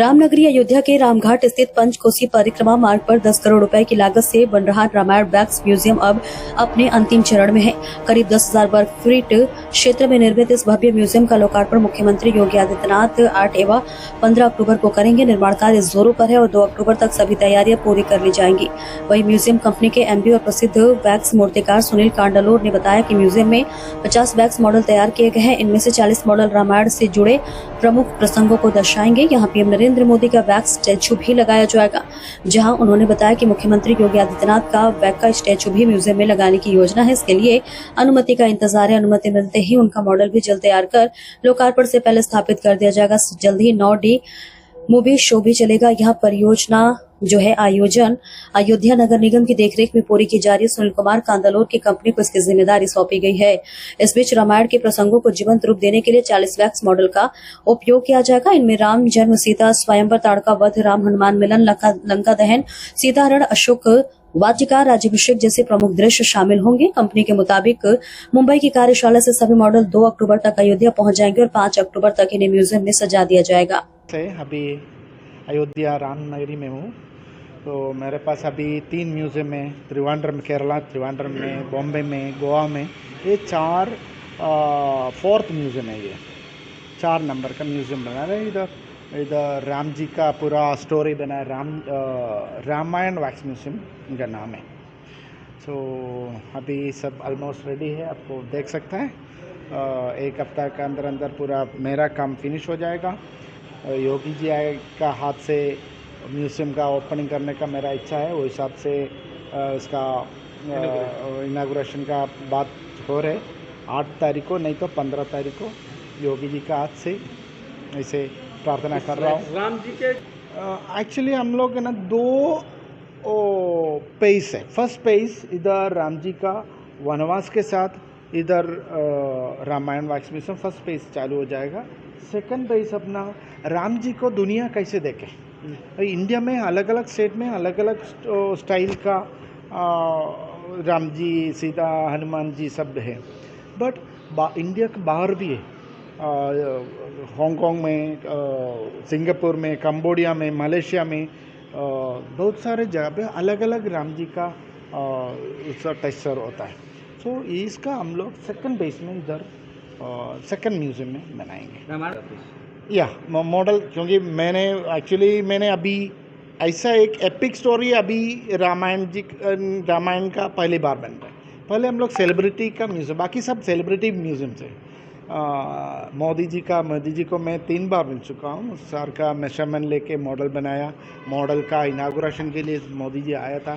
रामनगरी अयोध्या के रामघाट स्थित पंचकोसी परिक्रमा मार्ग पर 10 करोड़ रुपए की लागत से बन रहा रामायण वैक्स म्यूजियम अब अपने अंतिम चरण में है। करीब 10,000 वर्ग फीट क्षेत्र में निर्मित इस भव्य म्यूजियम का लोकार्पण मुख्यमंत्री योगी आदित्यनाथ 8 एवं 15 अक्टूबर को करेंगे। निर्माण कार्य जोरों पर है और 2 अक्टूबर तक सभी तैयारियां पूरी कर ली जाएंगी। वहीं म्यूजियम कंपनी के एमडी और प्रसिद्ध वैक्स मूर्तिकार सुनील कांडलोर ने बताया कि म्यूजियम में 50 वैक्स मॉडल तैयार किए गए हैं। इनमें से 40 मॉडल रामायण से जुड़े प्रमुख प्रसंगों को दर्शाएंगे। यहाँ पीएम नरेंद्र मोदी का वैक्स स्टैचू भी लगाया जाएगा। जहां उन्होंने बताया कि मुख्यमंत्री योगी आदित्यनाथ का वैक्स का स्टैचू भी म्यूजियम में लगाने की योजना है। इसके लिए अनुमति का इंतजार है। अनुमति मिलते ही उनका मॉडल भी जल्द तैयार कर लोकार्पण से पहले स्थापित कर दिया जाएगा। जल्द ही 9D मूवी शो भी चलेगा। यह परियोजना जो है आयोजन अयोध्या नगर निगम की देखरेख में पूरी की जा रही है। सुनील कुमार कांदलोर की कंपनी को इसकी जिम्मेदारी सौंपी गई है। इस बीच रामायण के प्रसंगों को जीवंत रूप देने के लिए 40 वैक्स मॉडल का उपयोग किया जाएगा। इनमें राम जन्म, सीता स्वयंवर, ताड़का वध, राम हनुमान मिलन, लंका दहन, सीताहरण, अशोक वाटिका, राज्याभिषेक जैसे प्रमुख दृश्य शामिल होंगे। कंपनी के मुताबिक मुंबई की कार्यशाला से सभी मॉडल 2 अक्टूबर तक अयोध्या पहुंच जाएंगे और 5 अक्टूबर तक इन्हें म्यूजियम में सजा दिया जाएगा। अभी अयोध्या रामनगरी में हूँ, तो मेरे पास अभी 3 म्यूज़ियम है। त्रिवेंद्रम केरला, त्रिवेंद्रम में, बॉम्बे में, गोवा में। ये 4th म्यूज़ियम है। ये 4 नंबर का म्यूज़ियम बना रहे हैं। इधर राम जी का पूरा स्टोरी बना है। रामायण वैक्स म्यूज़ियम इनका नाम है। सो अभी सब ऑलमोस्ट रेडी है, आपको देख सकते हैं। 1 हफ्ता के अंदर अंदर पूरा मेरा काम फिनिश हो जाएगा। योगी जी का हाथ से म्यूज़ियम का ओपनिंग करने का मेरा इच्छा है। वो हिसाब से इसका इनागुरेशन का बात हो रहे 8 तारीख को, नहीं तो 15 तारीख को योगी जी का हाथ से ऐसे प्रार्थना कर रहा हूँ। राम जी के एक्चुअली हम लोग ना 2 पेज है। फर्स्ट पेज इधर राम जी का वनवास के साथ, इधर Ramayan wax museum first page चालू हो जाएगा। सेकंड पेज अपना राम जी को दुनिया कैसे देखे। इंडिया में अलग अलग स्टेट में अलग अलग स्टाइल का राम जी, सीता, हनुमान जी सब है, बट इंडिया के बाहर भी है। हांगकांग में, सिंगापुर में, कंबोडिया में, मलेशिया में, बहुत सारे जगह पे अलग अलग राम जी का उसका टेक्सचर होता है। सो इसका हम लोग सेकंड बेस में इधर सेकंड म्यूज़ियम में बनाएंगे या मॉडल। क्योंकि मैंने अभी ऐसा एक एपिक स्टोरी अभी रामायण का पहली बार बन रहा है। पहले हम लोग सेलिब्रिटी का म्यूज़ियम, बाकी सब सेलिब्रिटी म्यूज़ियम से। मोदी जी को मैं 3 बार मिल चुका हूँ। सर का मेजरमेंट लेके मॉडल बनाया। मॉडल का इनागुरेशन के लिए मोदी जी आया था।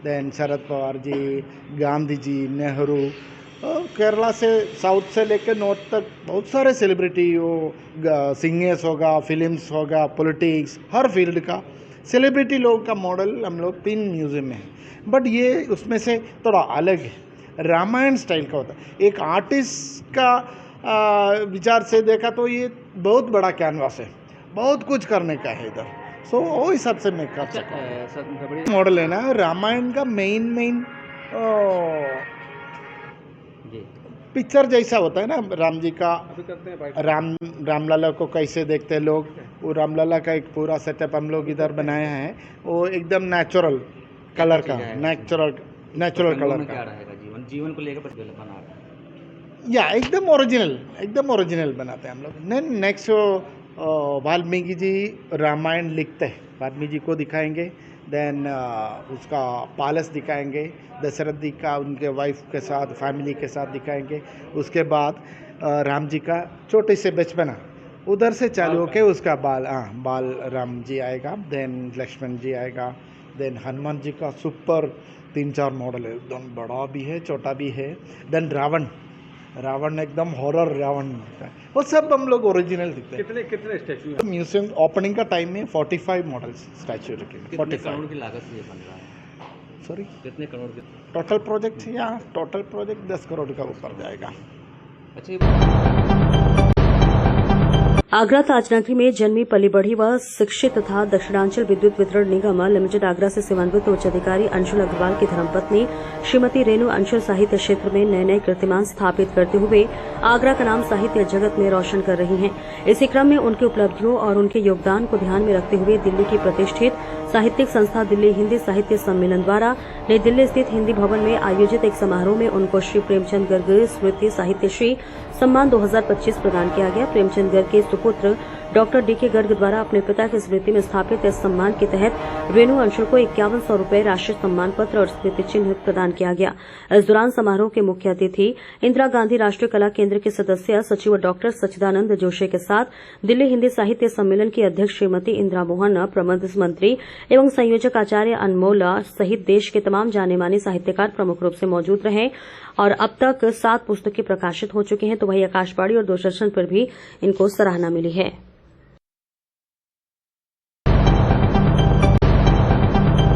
देन शरद पवार जी, गांधी जी, नेहरू, केरला से साउथ से लेकर नॉर्थ तक बहुत सारे सेलिब्रिटी, वो सिंगर्स होगा, फिल्म्स होगा, पॉलिटिक्स, हर फील्ड का सेलिब्रिटी लोग का मॉडल हम लोग 3 म्यूज़ियम में है। बट ये उसमें से थोड़ा अलग है, रामायण स्टाइल का होता है। एक आर्टिस्ट का विचार से देखा तो ये बहुत बड़ा कैनवास है, बहुत कुछ करने का है इधर। सो वो हिसाब से मैं कर सकता मॉडल है ना रामायण का मेन पिक्चर जैसा होता है ना राम जी का। रामलला को कैसे देखते हैं लोग, वो रामलला का एक पूरा सेटअप हम लोग इधर बनाया है। वो एकदम नेचुरल कलर का, नेचुरल कलर का जीवन को लेकर बना रहा है। या एकदम ओरिजिनल बनाते हैं हम लोग। नेक्स्ट वाल्मीकि जी रामायण लिखते हैं, वाल्मीकि जी को दिखाएंगे। देन उसका पैलेस दिखाएंगे, दशरथ जी का उनके वाइफ के साथ, फैमिली के साथ दिखाएंगे। उसके बाद राम जी का छोटे से बचपना उधर से चालू होके उसका बाल राम जी आएगा। देन लक्ष्मण जी आएगा। देन हनुमान जी का सुपर 3-4 मॉडल है, एकदम बड़ा भी है, छोटा भी है। देन रावण एकदम हॉरर रावण है। वो सब हम लोग ओरिजिनल दिखते हैं। कितने स्टैचू म्यूजियम ओपनिंग का टाइम में 45 मॉडल्स स्टैचू रखे। 45 करोड़ की लागत से ये बन रहा है। सॉरी, कितने करोड़ के टोटल प्रोजेक्ट 10 करोड़ का ऊपर जाएगा। अच्छा। आगरा ताजनगरी में जन्मी पली बढ़ी व शिक्षित तथा दक्षिणांचल विद्युत वितरण निगम लिमिटेड आगरा से सेवानिवृत्त उच्च अधिकारी अंशुल अग्रवाल की धर्मपत्नी श्रीमती रेणु अंशुल साहित्य क्षेत्र में नए नए कीर्तिमान स्थापित करते हुए आगरा का नाम साहित्य जगत में रोशन कर रही हैं। इसी क्रम में उनकी उपलब्धियों और उनके योगदान को ध्यान में रखते हुए दिल्ली की प्रतिष्ठित साहित्यिक संस्था दिल्ली हिंदी साहित्य सम्मेलन द्वारा नई दिल्ली स्थित हिंदी भवन में आयोजित एक समारोह में उनको श्री प्रेमचंद गर्ग स्मृति साहित्यश्री सम्मान 2025 प्रदान किया गया। प्रेमचंद गर्ग के सुपुत्र डॉक्टर डी के गर्ग द्वारा अपने पिता की स्मृति में स्थापित इस सम्मान के तहत रेणु अंशुल को 5100 रुपए राष्ट्रीय सम्मान पत्र और स्मृति चिन्ह प्रदान किया गया। इस दौरान समारोह के मुख्य अतिथि इंदिरा गांधी राष्ट्रीय कला केंद्र के सदस्य सचिव डॉक्टर सच्चिदानंद जोशी के साथ दिल्ली हिंदी साहित्य सम्मेलन की अध्यक्ष श्रीमती इंदिरा मोहन, प्रबंध मंत्री एवं संयोजक आचार्य अनमोल सहित देश के तमाम जाने माने साहित्यकार प्रमुख रूप से मौजूद रहे और अब तक 7 पुस्तकें प्रकाशित हो चुकी हैं, तो वहीं आकाशवाणी और दूरदर्शन पर भी इनको सराहना मिली है।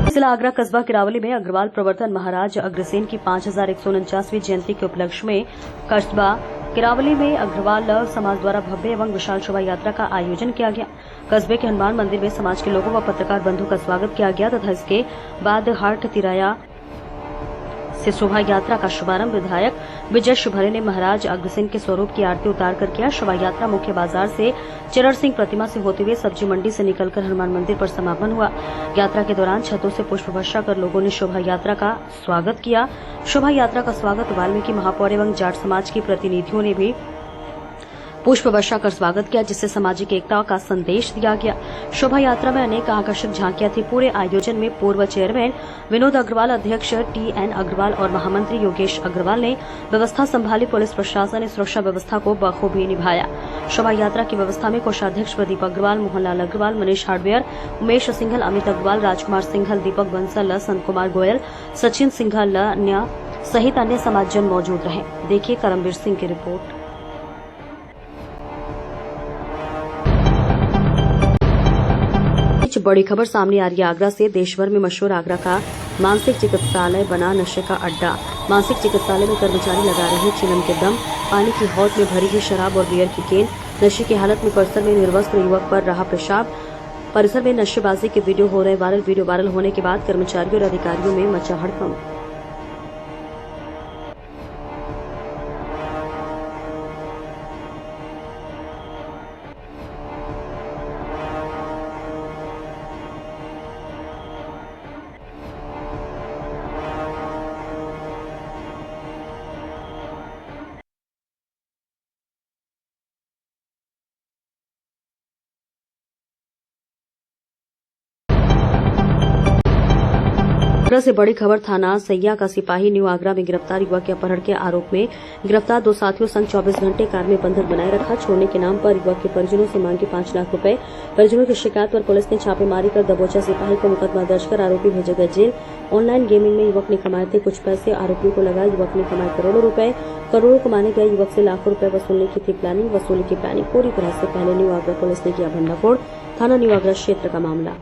जिला आगरा कस्बा किरावली में अग्रवाल प्रवर्तन महाराज अग्रसेन की 5149वीं जयंती के उपलक्ष्य में कस्बा किरावली में अग्रवाल समाज द्वारा भव्य एवं विशाल शोभा यात्रा का आयोजन किया गया। कस्बे के हनुमान मंदिर में समाज के लोगों व पत्रकार बंधु का स्वागत किया गया तथा इसके बाद हाट तिराया से शोभा यात्रा का शुभारंभ विधायक विजय शुभरे ने महाराज अग्रसेन के स्वरूप की आरती उतारकर किया। शोभा यात्रा मुख्य बाजार से चरण सिंह प्रतिमा से होते हुए सब्जी मंडी से निकलकर हनुमान मंदिर पर समापन हुआ। यात्रा के दौरान छतों से पुष्प वर्षा कर लोगों ने शोभा यात्रा का स्वागत किया। शोभा यात्रा का स्वागत वाल्मीकि महापौर एवं जाट समाज की प्रतिनिधियों ने भी पुष्प वर्षा कर स्वागत किया, जिससे सामाजिक एकता का संदेश दिया गया। शोभा यात्रा में अनेक आकर्षक झांकियां थी। पूरे आयोजन में पूर्व चेयरमैन विनोद अग्रवाल, अध्यक्ष TN अग्रवाल और महामंत्री योगेश अग्रवाल ने व्यवस्था संभाली। पुलिस प्रशासन ने सुरक्षा व्यवस्था को बखूबी निभाया। शोभा यात्रा की व्यवस्था में कोषाध्यक्ष प्रदीप अग्रवाल, मोहनलाल अग्रवाल, मनीष हार्डवेयर, उमेश सिंघल, अमित अग्रवाल, राजकुमार सिंघल, दीपक बंसल, संत कुमार गोयल, सचिन सिंघल सहित अन्य समाजजन मौजूद रहे। देखिए करमवीर सिंह की रिपोर्ट। बड़ी खबर सामने आ रही है आगरा से। देशभर में मशहूर आगरा का मानसिक चिकित्सालय बना नशे का अड्डा। मानसिक चिकित्सालय में कर्मचारी लगा रहे चिलम के दम, पानी की हौद में भरी हुई शराब और बियर की केन। नशे की हालत में परिसर में निर्वस्त्र युवक पर रहा पेशाब। परिसर में नशेबाजी के वीडियो हो रहे वायरल। वीडियो वायरल होने के बाद कर्मचारियों और अधिकारियों में मचा हड़कंप। आगरा से बड़ी खबर। थाना सैया का सिपाही न्यू आगरा में गिरफ्तार युवक के अपहरण के आरोप में गिरफ्तार 2 साथियों संग 24 घंटे कार में बंधक बनाए रखा। छोड़ने के नाम पर युवक के परिजनों से मांगे 5 लाख रुपए। परिजनों की शिकायत पर पुलिस ने छापेमारी कर दबोचा सिपाही को मुकदमा दर्ज कर आरोपी भेजे गए जेल। ऑनलाइन गेमिंग में युवक ने कमाए थे कुछ पैसे, आरोपियों को लगा युवक ने कमाए करोड़ों रुपए। करोड़ों कमाने गए युवक से लाखों रुपए वसूलने की थी प्लानिंग। वसूली की प्लानिंग पूरी तरह से पहले न्यू आगरा पुलिस ने किया भंडाफोड़। थाना न्यू आगरा क्षेत्र का मामला।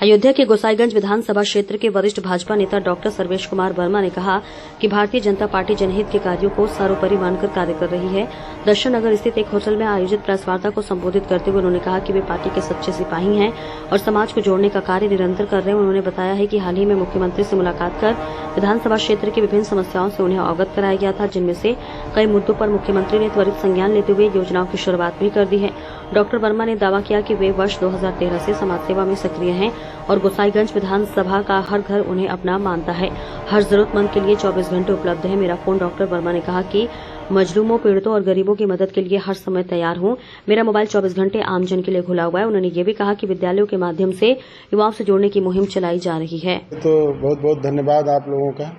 अयोध्या के गोसाईगंज विधानसभा क्षेत्र के वरिष्ठ भाजपा नेता डॉक्टर सर्वेश कुमार वर्मा ने कहा कि भारतीय जनता पार्टी जनहित के कार्यों को सर्वोपरि मानकर कार्य कर रही है। दर्शन नगर स्थित एक होटल में आयोजित प्रेस वार्ता को संबोधित करते हुए उन्होंने कहा कि वे पार्टी के सच्चे सिपाही हैं और समाज को जोड़ने का कार्य निरंतर कर रहे हैं। उन्होंने बताया है कि हाल ही में मुख्यमंत्री से मुलाकात कर विधानसभा क्षेत्र की विभिन्न समस्याओं से उन्हें अवगत कराया गया था, जिनमें से कई मुद्दों पर मुख्यमंत्री ने त्वरित संज्ञान लेते हुए योजनाओं की शुरुआत भी कर दी है। डॉक्टर वर्मा ने दावा किया कि वे वर्ष 2013 से समाज सेवा में सक्रिय हैं और गोसाईगंज विधानसभा का हर घर उन्हें अपना मानता है। हर जरूरतमंद के लिए 24 घंटे उपलब्ध है मेरा फोन। डॉक्टर वर्मा ने कहा कि मजलूमों, पीड़ितों और गरीबों की मदद के लिए हर समय तैयार हूं। मेरा मोबाइल 24 घंटे आमजन के लिए खुला हुआ है। उन्होंने ये भी कहा कि विद्यालयों के माध्यम से युवाओं से जोड़ने की मुहिम चलाई जा रही है। तो बहुत बहुत धन्यवाद आप लोगों का।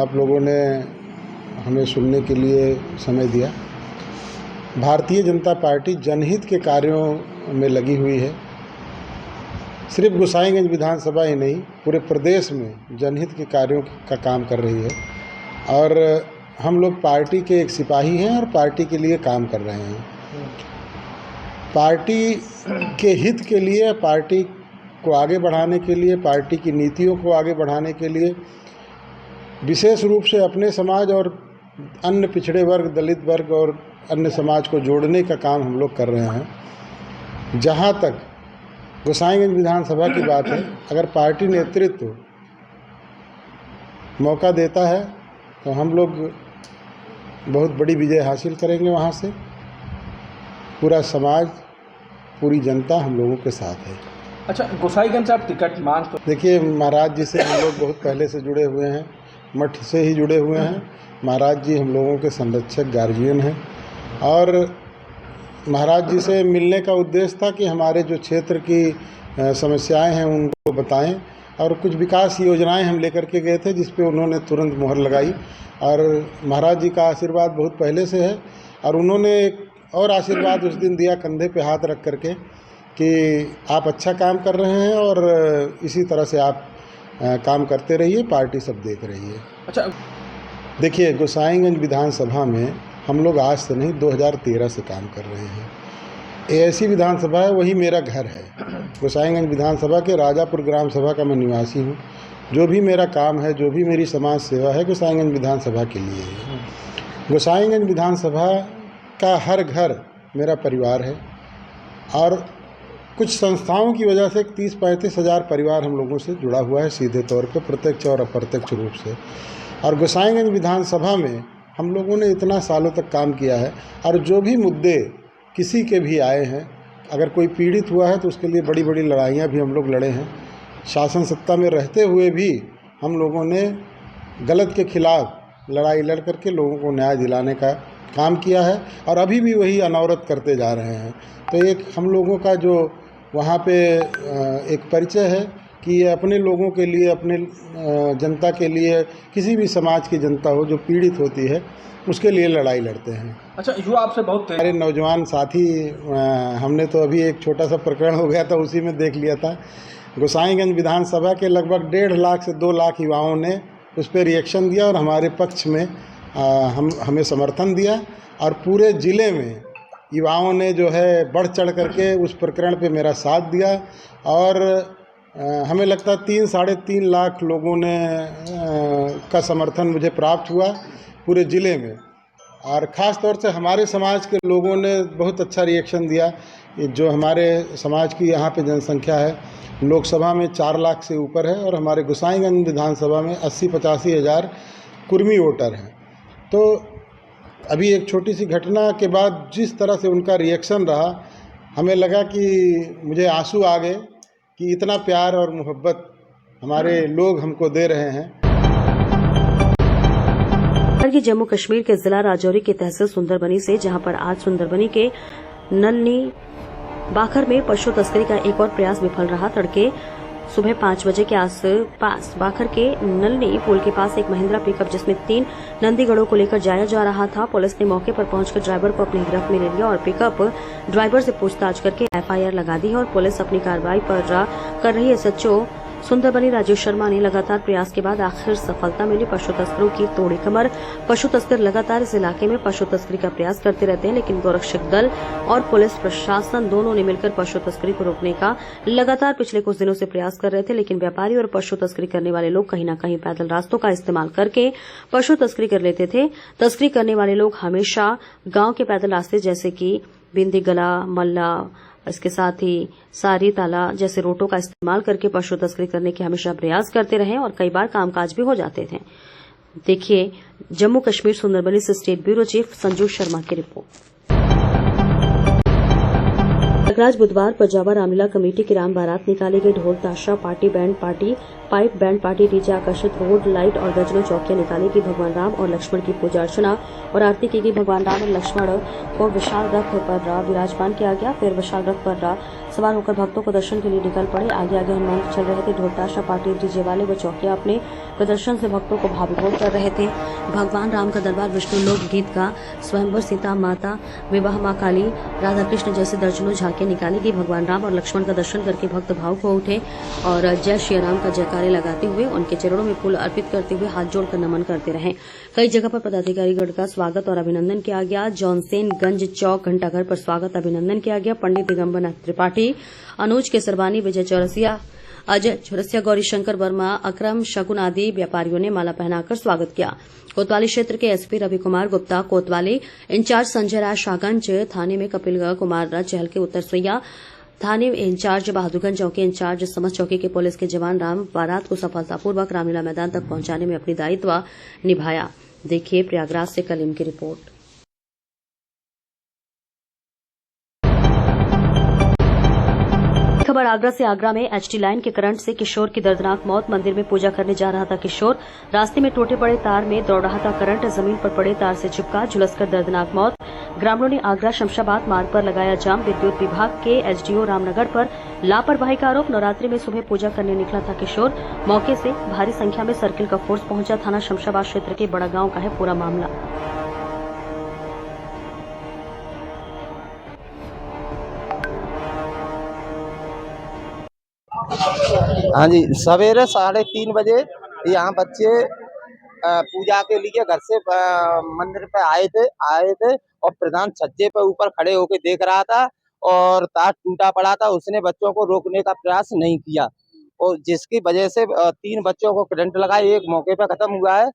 आप लोगों ने हमें सुनने के लिए समय दिया। भारतीय जनता पार्टी जनहित के कार्यों में लगी हुई है। सिर्फ गोसाईगंज विधानसभा ही नहीं, पूरे प्रदेश में जनहित के कार्यों का काम कर रही है और हम लोग पार्टी के एक सिपाही हैं और पार्टी के लिए काम कर रहे हैं। पार्टी के हित के लिए, पार्टी को आगे बढ़ाने के लिए, पार्टी की नीतियों को आगे बढ़ाने के लिए विशेष रूप से अपने समाज और अन्य पिछड़े वर्ग, दलित वर्ग और अन्य समाज को जोड़ने का काम हम लोग कर रहे हैं। जहाँ तक गोसाईगंज विधानसभा की बात है, अगर पार्टी नेतृत्व मौका देता है तो हम लोग बहुत बड़ी विजय हासिल करेंगे। वहाँ से पूरा समाज, पूरी जनता हम लोगों के साथ है। अच्छा, गोसाईगंज से आप टिकट मांग तो देखिए, महाराज जी से हम लोग बहुत पहले से जुड़े हुए हैं, मठ से ही जुड़े हुए हैं। महाराज जी हम लोगों के संरक्षक, गार्जियन हैं और महाराज जी से मिलने का उद्देश्य था कि हमारे जो क्षेत्र की समस्याएं हैं उनको बताएं और कुछ विकास योजनाएं हम लेकर के गए थे जिस पे उन्होंने तुरंत मुहर लगाई। और महाराज जी का आशीर्वाद बहुत पहले से है और उन्होंने एक और आशीर्वाद उस दिन दिया कंधे पे हाथ रख करके कि आप अच्छा काम कर रहे हैं और इसी तरह से आप काम करते रहिए, पार्टी सब देख रही है। अच्छा, देखिए, गोसाईगंज विधानसभा में हम लोग आज से नहीं 2013 से काम कर रहे हैं। ये ऐसी विधानसभा है, वही मेरा घर है। गोसाईगंज विधानसभा के राजापुर ग्राम सभा का मैं निवासी हूँ। जो भी मेरा काम है, जो भी मेरी समाज सेवा है, गोसाईगंज विधानसभा के लिए है। गोसाईगंज विधानसभा का हर घर मेरा परिवार है और कुछ संस्थाओं की वजह से 30-35 हज़ार परिवार हम लोगों से जुड़ा हुआ है सीधे तौर पे, प्रत्यक्ष और अप्रत्यक्ष रूप से। और गोसाईगंज विधानसभा में हम लोगों ने इतना सालों तक काम किया है और जो भी मुद्दे किसी के भी आए हैं, अगर कोई पीड़ित हुआ है तो उसके लिए बड़ी बड़ी लड़ाइयाँ भी हम लोग लड़े हैं। शासन सत्ता में रहते हुए भी हम लोगों ने गलत के खिलाफ लड़ाई लड़ करके लोगों को न्याय दिलाने का काम किया है और अभी भी वही अनवरत करते जा रहे हैं। तो एक हम लोगों का जो वहाँ पे एक परिचय है कि ये अपने लोगों के लिए, अपने जनता के लिए, किसी भी समाज की जनता हो जो पीड़ित होती है उसके लिए लड़ाई लड़ते हैं। अच्छा, युवा आपसे बहुत हमारे नौजवान साथी, हमने तो अभी एक छोटा सा प्रकरण हो गया था उसी में देख लिया था। गोसाईगंज विधानसभा के लगभग 1.5 लाख से 2 लाख युवाओं ने उस पर रिएक्शन दिया और हमारे पक्ष में हमें समर्थन दिया और पूरे ज़िले में युवाओं ने जो है बढ़ चढ़ करके उस प्रकरण पे मेरा साथ दिया और हमें लगता है 3-3.5 लाख लोगों ने का समर्थन मुझे प्राप्त हुआ पूरे ज़िले में। और ख़ास तौर से हमारे समाज के लोगों ने बहुत अच्छा रिएक्शन दिया। जो हमारे समाज की यहाँ पे जनसंख्या है लोकसभा में 4 लाख से ऊपर है और हमारे गोसाईगंज विधानसभा में 80-85 हज़ार कुर्मी वोटर हैं। तो अभी एक छोटी सी घटना के बाद जिस तरह से उनका रिएक्शन रहा, हमें लगा कि मुझे आंसू आ गए कि इतना प्यार और मोहब्बत हमारे लोग हमको दे रहे हैं। ये जम्मू कश्मीर के जिला राजौरी की तहसील सुंदरबनी से, जहां पर आज सुंदरबनी के नलनी बाखर में पशु तस्करी का एक और प्रयास विफल रहा। तड़के सुबह 5 बजे के आसपास बाखर के नलनी पुल के पास एक महिंद्रा पिकअप जिसमें 3 नंदीगढ़ों को लेकर जाया जा रहा था। पुलिस ने मौके पर पहुंचकर ड्राइवर को अपनी गिरफ्त में ले लिया और पिकअप ड्राइवर से पूछताछ करके एफआईआर लगा दी है और पुलिस अपनी कार्रवाई पर कर रही है। एसएचओ सुंदरबनी राजेश शर्मा ने लगातार प्रयास के बाद आखिर सफलता मिली। पशु तस्करों की तोड़ी कमर। पशु तस्कर लगातार इस इलाके में पशु तस्करी का प्रयास करते रहते हैं, लेकिन गोरक्षक दल और पुलिस प्रशासन दोनों ने मिलकर पशु तस्करी को रोकने का लगातार पिछले कुछ दिनों से प्रयास कर रहे थे। लेकिन व्यापारी और पशु तस्करी करने वाले लोग कहीं न कहीं पैदल रास्तों का इस्तेमाल करके पशु तस्करी कर लेते थे। तस्करी करने वाले लोग हमेशा गांव के पैदल रास्ते जैसे कि बिंदी गला, मल्ला, इसके साथ ही सारी ताला जैसे रूटों का इस्तेमाल करके पशु तस्करी करने के हमेशा प्रयास करते रहे और कई बार कामकाज भी हो जाते थे। देखिए जम्मू कश्मीर सुंदरबनी से state bureau chief Sanju Sharma की रिपोर्ट। प्रयागराज बुधवार पर जावा रामलीला कमेटी की राम बारात निकाली गई। ढोल ताशा, party band party, pipe band party, DJ आकर्षित रोड लाइट और दर्जनों चौकियां निकाली गई। भगवान राम और लक्ष्मण की पूजा अर्चना और आरती की गई। भगवान राम और लक्ष्मण को विशाल रथ पर विराजमान किया गया। फिर विशाल रथ पर सवार होकर भक्तों को दर्शन के लिए निकल पड़े। आगे आगे हनुमान चल रहे थे। ढोल ताशा, पार्टी, डीजे वाले व चौकियां अपने प्रदर्शन से भक्तों को भावविभोर कर रहे थे। भगवान राम का दरबार, विष्णु लोक गीत का स्वयंवर, सीता माता, विवाह मां काली, राधा कृष्ण जैसे दर्जनों झांकियां निकाली गई। भगवान राम और लक्ष्मण का दर्शन करके भक्त भावुक हो उठे और जय श्री राम का जयकारे लगाते हुए उनके चरणों में फूल अर्पित करते हुए हाथ जोड़कर नमन करते रहे। कई जगह पर पदाधिकारीगण का स्वागत और अभिनंदन किया गया। जॉनसेनगंज चौक घंटाघर पर स्वागत अभिनंदन किया गया। पंडित दिगंबर नाथ त्रिपाठी, अनुज केसरवानी, विजय चौरसिया, अजय चौरसिया, गौरीशंकर वर्मा, अकरम, शगुन आदि व्यापारियों ने माला पहनाकर स्वागत किया। कोतवाली क्षेत्र के एसपी रवि कुमार गुप्ता, कोतवाली इंचार्ज संजय राय शाहगंज थाने में कपिल कुमार चहल के उत्तर सुइया थाने इंचार्ज बहादुरगंज चौकी इंचार्ज समस्त चौकी के पुलिस के जवान राम बारात को सफलतापूर्वक रामलीला मैदान तक पहुंचाने में अपनी दायित्व निभाया। देखिए प्रयागराज से कलीम की रिपोर्ट। खबर आगरा से। आगरा में एचटी लाइन के करंट से किशोर की दर्दनाक मौत। मंदिर में पूजा करने जा रहा था किशोर, रास्ते में टूटे पड़े तार में दौड़ रहा था करंट, जमीन पर पड़े तार से चिपका, झुलसकर दर्दनाक मौत। ग्रामीणों ने आगरा शमशाबाद मार्ग पर लगाया जाम। विद्युत विभाग के एसडीओ रामनगर पर लापरवाही का आरोप। नवरात्रि में सुबह पूजा करने निकला था किशोर। मौके से भारी संख्या में सर्किल का फोर्स पहुंचा। थाना शमशाबाद क्षेत्र के बड़ा गांव का है पूरा मामला। हाँ जी, सवेरे 3:30 बजे यहाँ बच्चे पूजा के लिए घर से मंदिर पे आए थे और प्रधान छज्जे पे ऊपर खड़े होकर देख रहा था और तार टूटा पड़ा था। उसने बच्चों को रोकने का प्रयास नहीं किया और जिसकी वजह से 3 बच्चों को करंट लगा। एक मौके पे खत्म हुआ है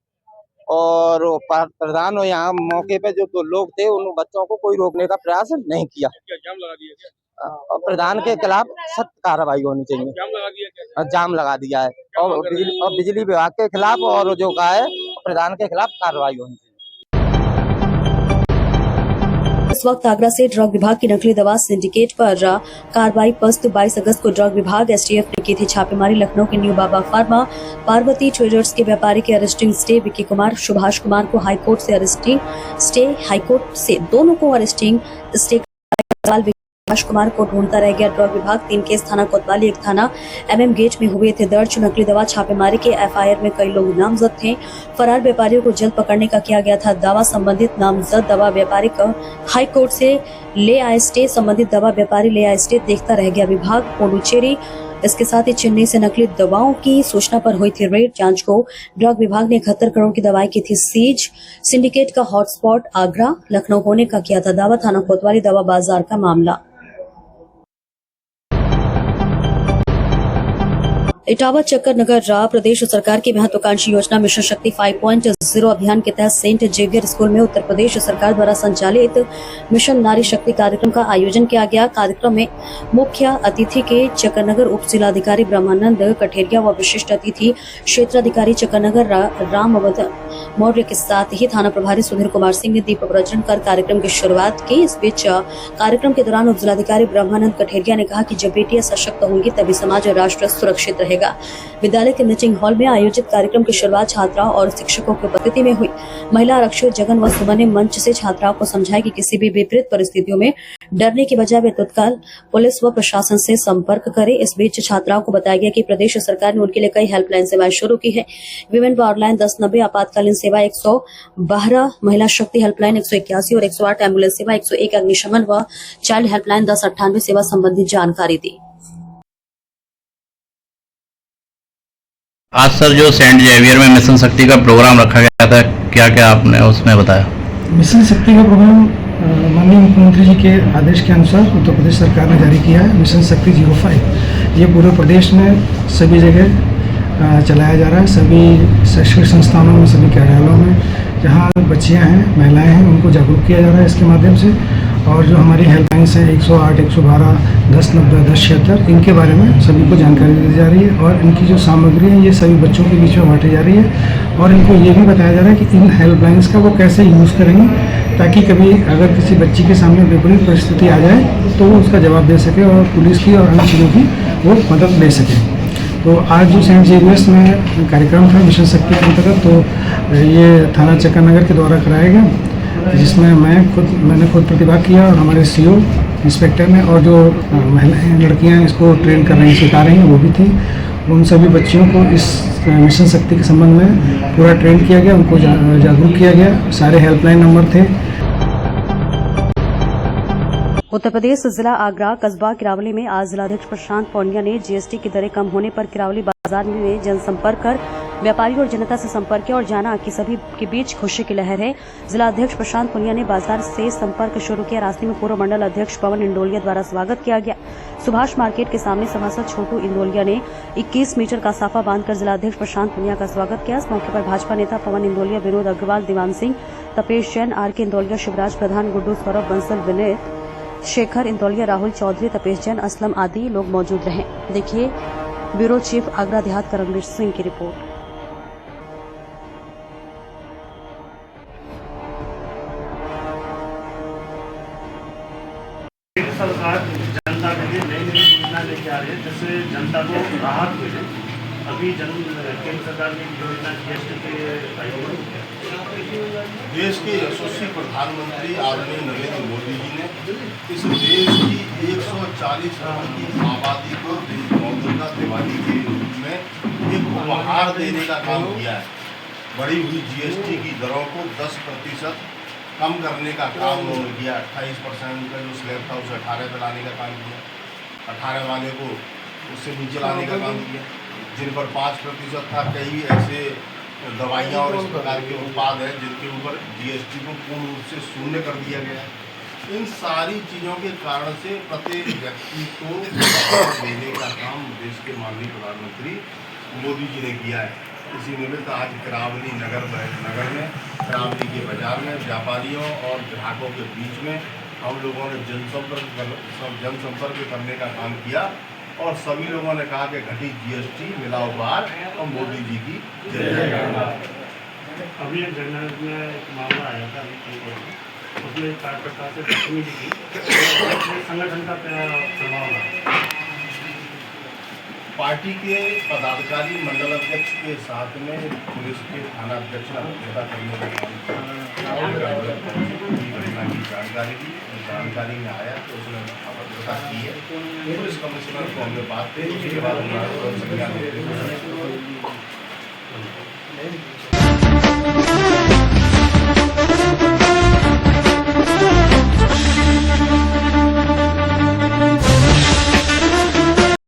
और प्रधान और यहाँ मौके पे जो लोग थे उन बच्चों को कोई रोकने का प्रयास नहीं किया। और प्रधान के खिलाफ सख्त कार्रवाई होनी चाहिए। जाम लगा दिया है और बिजली विभाग के खिलाफ और जो कहा है प्रधान के खिलाफ कार्रवाई होनी चाहिए। इस वक्त आगरा से ड्रग विभाग की नकली दवा सिंडिकेट पर कार्रवाई। 22 अगस्त को ड्रग विभाग एसटीएफ ने की थी छापेमारी। लखनऊ के न्यू बाबा फार्मा पार्वती ट्रेडर्स के व्यापारी के अरेस्टिंग स्टे। विक्की कुमार, सुभाष कुमार को हाईकोर्ट से अरेस्टिंग स्टे, हाईकोर्ट से दोनों को अरेस्टिंग स्टे। सुभाष कुमार को ढूंढता रह गया ड्रग विभाग। 3 केस थाना कोतवाली, 1 थाना एमएम गेट में हुए थे दर्ज। नकली दवा छापेमारी के एफआईआर में कई लोग नामजद थे। फरार व्यापारियों को जल्द पकड़ने का किया गया था दावा। संबंधित नामजद दवा व्यापारी को हाई कोर्ट से ले आए स्टे। संबंधित दवा व्यापारी ले आए स्टे, देखता रह गया विभाग। पुडुचेरी इसके साथ ही चेन्नई से नकली दवाओं की सूचना पर हुई थी रेड। जांच को ड्रग विभाग ने 71 करोड़ की दवाई की थी सीज। सिंडिकेट का हॉटस्पॉट आगरा लखनऊ होने का किया था दावा। थाना कोतवाली दवा बाजार का मामला। इटावा चक्कर नगर रा प्रदेश सरकार की महत्वाकांक्षी योजना मिशन शक्ति 5.0 अभियान के तहत सेंट जेवियर स्कूल में उत्तर प्रदेश सरकार द्वारा संचालित मिशन नारी शक्ति कार्यक्रम का आयोजन किया गया। कार्यक्रम में मुख्य अतिथि के चक्करनगर उप जिलाधिकारी ब्रह्मानंद कठेरिया व विशिष्ट अतिथि क्षेत्राधिकारी चक्करनगर राम मौर्य के साथ ही थाना प्रभारी सुधीर कुमार सिंह ने दीप प्रज्वलन कर कार्यक्रम की शुरुआत की। इस बीच कार्यक्रम के दौरान उप जिलाधिकारी ब्रह्मानंद कठेरिया ने कहा कि जब बेटियां सशक्त होंगी तभी समाज और राष्ट्र सुरक्षित रहेगा। विद्यालय के मीटिंग हॉल में आयोजित कार्यक्रम की शुरुआत छात्राओं और शिक्षकों की उपस्थिति में हुई। महिला आरक्षक जगन व सुमन ने मंच से छात्राओं को समझाया कि किसी भी विपरीत परिस्थितियों में डरने की बजाय वे तत्काल पुलिस व प्रशासन से संपर्क करें। इस बीच छात्राओं को बताया गया कि प्रदेश सरकार ने उनके लिए कई हेल्पलाइन सेवाएं शुरू की है। विमेन पावरलाइन 1090, आपातकालीन सेवा 112, महिला शक्ति हेल्पलाइन 181 और 108, एम्बुलेंस सेवा 101, अग्निशमन व चाइल्ड हेल्पलाइन 1098 सेवा संबंधी जानकारी दी। आज सर जो सेंट जेवियर में मिशन शक्ति का प्रोग्राम रखा गया था, क्या क्या आपने उसमें बताया? मिशन शक्ति का प्रोग्राम माननीय मुख्यमंत्री जी के आदेश के अनुसार उत्तर प्रदेश सरकार ने जारी किया है। मिशन शक्ति 05 ये पूरे प्रदेश में सभी जगह चलाया जा रहा है। सभी शैक्षणिक संस्थानों में, सभी कार्यालयों में जहाँ बच्चियाँ हैं, महिलाएँ हैं, उनको जागरूक किया जा रहा है इसके माध्यम से। और जो हमारी हेल्पलाइंस हैं 108, 112, 1090, 1076, इनके बारे में सभी को जानकारी दी जा रही है और इनकी जो सामग्री है ये सभी बच्चों के बीच में बांटी जा रही है और इनको ये भी बताया जा रहा है कि इन हेल्पलाइंस का वो कैसे यूज़ करेंगे ताकि कभी अगर किसी बच्ची के सामने विपरीत परिस्थिति आ जाए तो वो उसका जवाब दे सके और पुलिस की और अन्य चीज़ों की वो मदद ले सके। तो आज जो सेंट जेवियर्स में कार्यक्रम था मिशन शक्ति के अंतर्गत, तो ये थाना चक्करनगर के द्वारा कराया गया, जिसमें मैंने खुद प्रतिभाग किया और हमारे सीओ इंस्पेक्टर ने और जो महिलाएं लड़कियां इसको ट्रेन कर रही हैं, सिखा रही हैं, वो भी थी। उन सभी बच्चियों को इस मिशन शक्ति के संबंध में पूरा ट्रेन किया गया, उनको जागरूक किया गया। सारे हेल्पलाइन नंबर थे। उत्तर प्रदेश जिला आगरा कस्बा किरावली में आज जिलाध्यक्ष प्रशांत पौंडिया ने जीएसटी की दरें कम होने पर किरावली बाजार में जनसंपर्क कर व्यापारियों और जनता से संपर्क किया और जाना कि सभी के बीच खुशी की लहर है। जिला अध्यक्ष प्रशांत पुनिया ने बाजार से संपर्क शुरू किया। रास्ते में पूर्व मंडल अध्यक्ष पवन इंदौलिया द्वारा स्वागत किया गया। सुभाष मार्केट के सामने सभासद छोटू इंदौलिया ने 21 मीटर का साफा बांधकर जिला अध्यक्ष प्रशांत पुनिया का स्वागत किया। इस मौके पर भाजपा नेता पवन इंदौलिया, विनोद अग्रवाल, दीवान सिंह, तपेश जैन, आर.के. इंदौलिया, शिवराज प्रधान, गुड्डू, सौरभ बंसल, विनीत, शेखर इंदौलिया, राहुल चौधरी, तपेश जैन, असलम आदि लोग मौजूद रहे। देखिए ब्यूरो चीफ आगरा देहात करमवीर सिंह की रिपोर्ट। सरकार जनता के लिए नई नई योजना लेके आ रही है जिससे जनता को राहत मिले। अभी केंद्र सरकार की योजना जीएसटी के देश के यशस्वी प्रधानमंत्री आदरणीय नरेंद्र मोदी जी ने इस देश की 140 करोड़ की आबादी को मौजूदा दिवाली के रूप में एक उपहार देने का काम किया है। बढ़ी हुई जीएसटी की दरों को 10% कम करने का काम उन्होंने किया। 28% का जो स्लैब था उसे 18 पे लाने का काम किया। 18 वाले को उससे नीचे लाने का काम किया। जिन पर 5% था, कई ऐसे दवाइयाँ और इस प्रकार के उत्पाद हैं जिनके ऊपर जीएसटी को पूर्ण रूप से शून्य कर दिया गया है। इन सारी चीज़ों के कारण से प्रत्येक व्यक्ति को देने का काम देश के माननीय प्रधानमंत्री मोदी जी ने किया है। इसी निमित्त आज करावली नगर में करावली के बाजार में व्यापारियों और ग्राहकों के बीच में हम लोगों ने जनसंपर्क करने का काम किया और सभी लोगों ने कहा कि घटी जीएसटी, मिला उपहार और मोदी जी की जय। अभी एक जनरल में एक मामला आया था, उसमें एक कार्यकर्ता से बदतमीजी की, संगठन का प्रभाव रहा। पार्टी के पदाधिकारी मंडल अध्यक्ष के साथ में पुलिस के थाना अध्यक्ष ने हत्या करने का काम घटना की जानकारी में आया तो उसने अभद्रता की है। पुलिस कमिश्नर को हमने बात की, उसके बाद